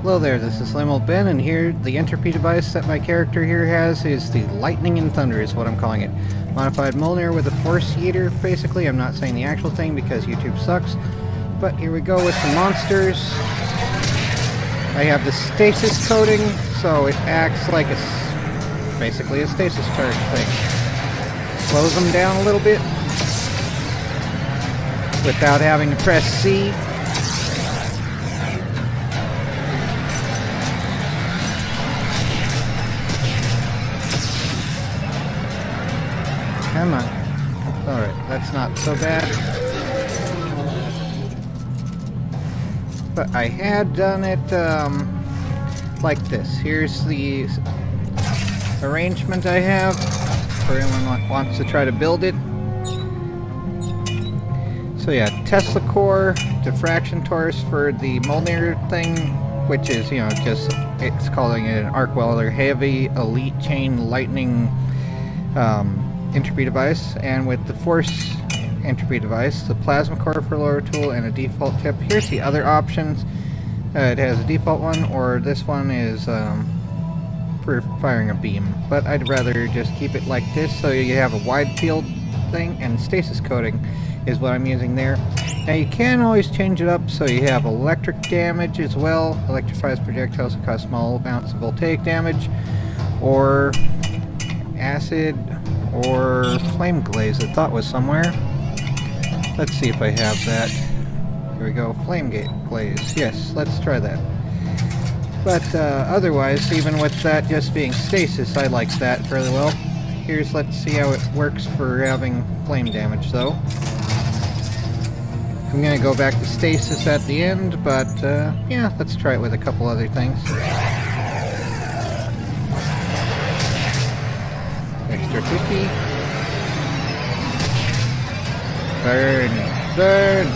Hello there, this is Slim Old Ben, and here the entropy device that my character here has is the lightning and thunder is what I'm calling it. Modified Mjolnir with a force yeeter, basically. I'm not saying the actual thing because YouTube sucks. But here we go with the monsters. I have the stasis coating, so it acts like basically a stasis charge thing. Slows them down a little bit without having to press C. Come on. Alright, that's not so bad. But I had done it like this. Here's the arrangement I have for anyone who wants to try to build it. So yeah, Tesla core, diffraction torus for the Mjolnir thing, which is, you know, just, it's calling it an arc welder heavy elite chain lightning entropy device, and with the force entropy device, the plasma core for lower tool, and a default tip. Here's the other options. It has a default one, or this one is for firing a beam, but I'd rather just keep it like this, so you have a widefield thing, and stasis coating is what I'm using there. Now you can always change it up so you have electric damage as well. Electrifies projectiles that cause small amounts of voltaic damage, or acid, or flame glaze I thought was somewhere. Let's see if I have that. Here we go, flame glaze. Yes, let's try that. But otherwise, even with that just being stasis, I like that fairly well. Let's see how it works for having flame damage though. I'm gonna go back to stasis at the end, but yeah, let's try it with a couple other things. Extra 50. Burn! Burn!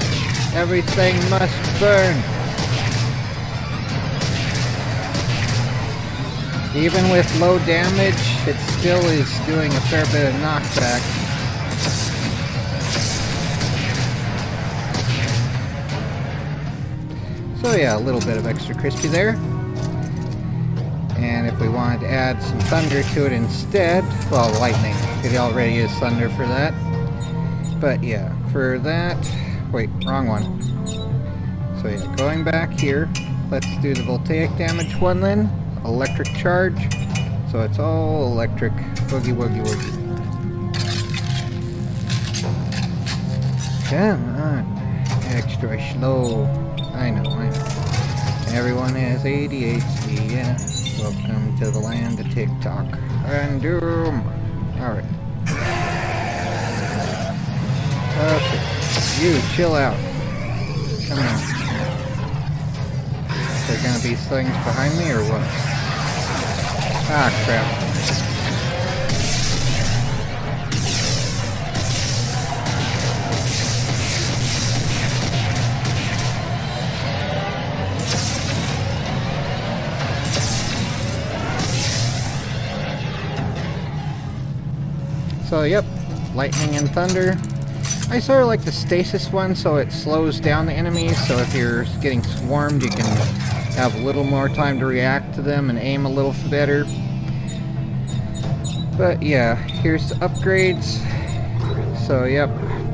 Everything must burn! Even with low damage, it still is doing a fair bit of knockback. So yeah, a little bit of extra crispy there. And if we wanted to add some thunder to it instead, well, lightning. It already is thunder for that. But yeah, for that... Wait, wrong one. So yeah, going back here, let's do the voltaic damage one then. Electric charge. So it's all electric. Boogie woogie woogie. Come on. Extra slow. I know. Everyone has ADHD, yeah. Welcome to the land of TikTok and doom. Alright. Okay. You, chill out. Come on. Is there gonna be things behind me or what? Ah, crap. So yep, lightning and thunder. I sort of like the stasis one, so it slows down the enemies, so if you're getting swarmed you can have a little more time to react to them and aim a little better. But yeah, here's the upgrades. So yep,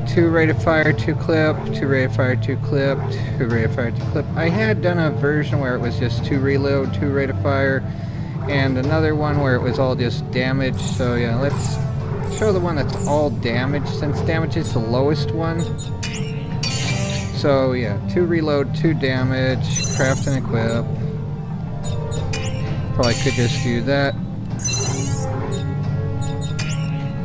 2 rate of fire, 2 clip, 2 rate of fire, 2 clip, 2 rate of fire, 2 clip. I had done a version where it was just 2 reload, 2 rate of fire, and another one where it was all just damage. So yeah, let's show the one that's all damage, since damage is the lowest one. So yeah, 2 reload, 2 damage, craft and equip. Probably could just do that.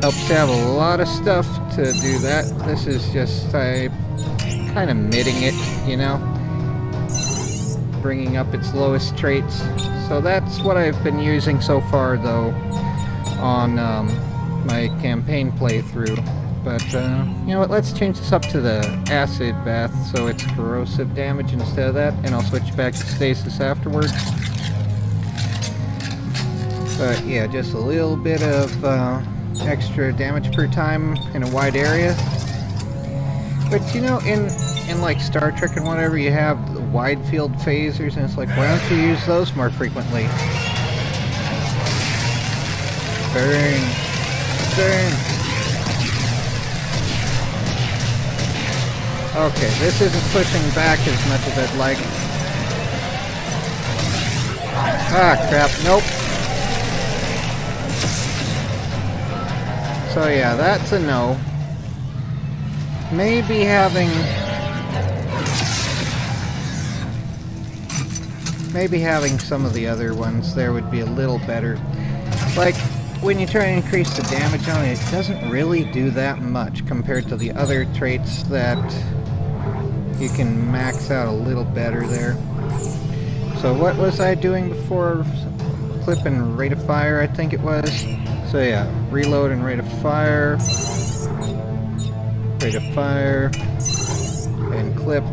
Helps to have a lot of stuff to do that. This is just kind of mitting it, you know, bringing up its lowest traits. So that's what I've been using so far though on my campaign playthrough. But you know what, let's change this up to the acid bath so it's corrosive damage instead of that, and I'll switch back to stasis afterwards. But yeah, just a little bit of extra damage per time in a wide area. But you know, in like Star Trek and whatever, you have widefield phasers, and it's like, why don't you use those more frequently? Burn. Burn. Okay, this isn't pushing back as much as I'd like. Ah, crap. Nope. So yeah, that's a no. Maybe having some of the other ones there would be a little better. Like, when you try and increase the damage on it, it doesn't really do that much compared to the other traits that you can max out a little better there. So what was I doing before? Clip and rate of fire, I think it was. So yeah, reload and rate of fire. Rate of fire. And clip.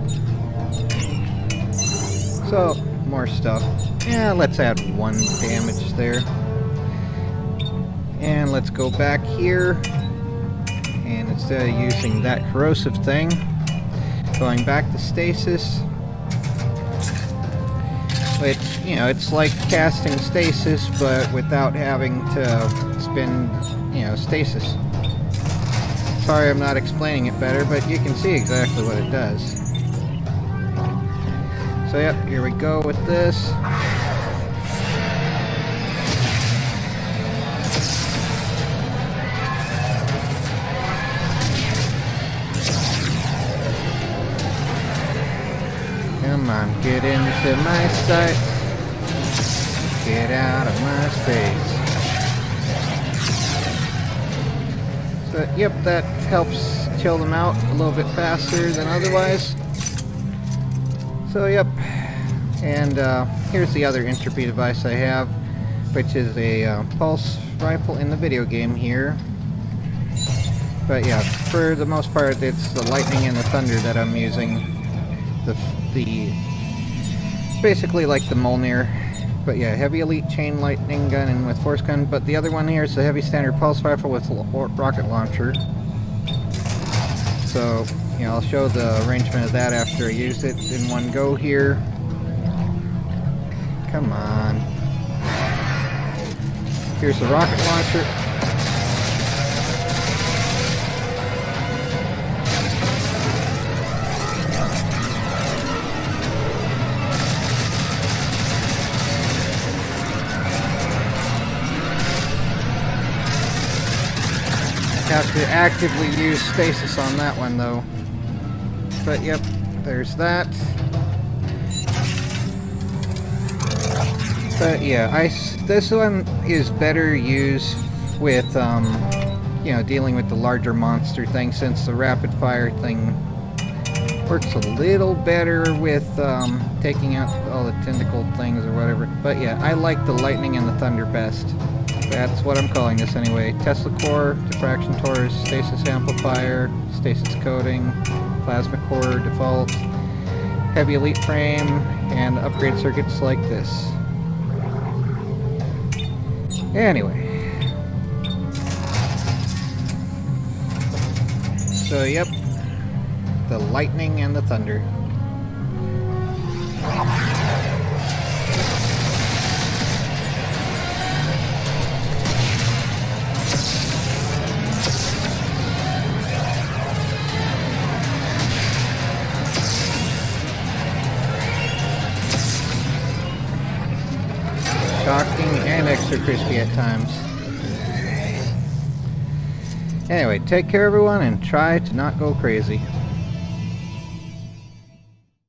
So, more stuff. Yeah, let's add 1 damage there. And let's go back here. And instead of using that corrosive thing, going back to stasis. Which, you know, it's like casting stasis, but without having to spend, you know, stasis. Sorry I'm not explaining it better, but you can see exactly what it does. So yep, here we go with this. Come on, get into my sights. Get out of my space. So, yep, that helps chill them out a little bit faster than otherwise. So, yep. And here's the other entropy device I have, which is a pulse rifle in the video game here. But yeah, for the most part, it's the lightning and the thunder that I'm using. Basically like the Mjolnir, but yeah, heavy elite chain lightning gun and with force gun. But the other one here is the heavy standard pulse rifle with rocket launcher. So, you know, I'll show the arrangement of that after I used it in one go here. Come on. Here's the rocket launcher. Have to actively use stasis on that one though. But yep, there's that. But yeah, this one is better used with you know, dealing with the larger monster thing, since the rapid fire thing works a little better with taking out all the tentacled things or whatever. But yeah, I like the lightning and the thunder best. That's what I'm calling this anyway. Tesla core, diffraction torus, stasis amplifier, stasis coating, plasma core default, heavy elite frame, and upgrade circuits like this. Anyway. So yep, the lightning and the thunder. Shocking and extra crispy at times. Anyway, take care everyone and try to not go crazy.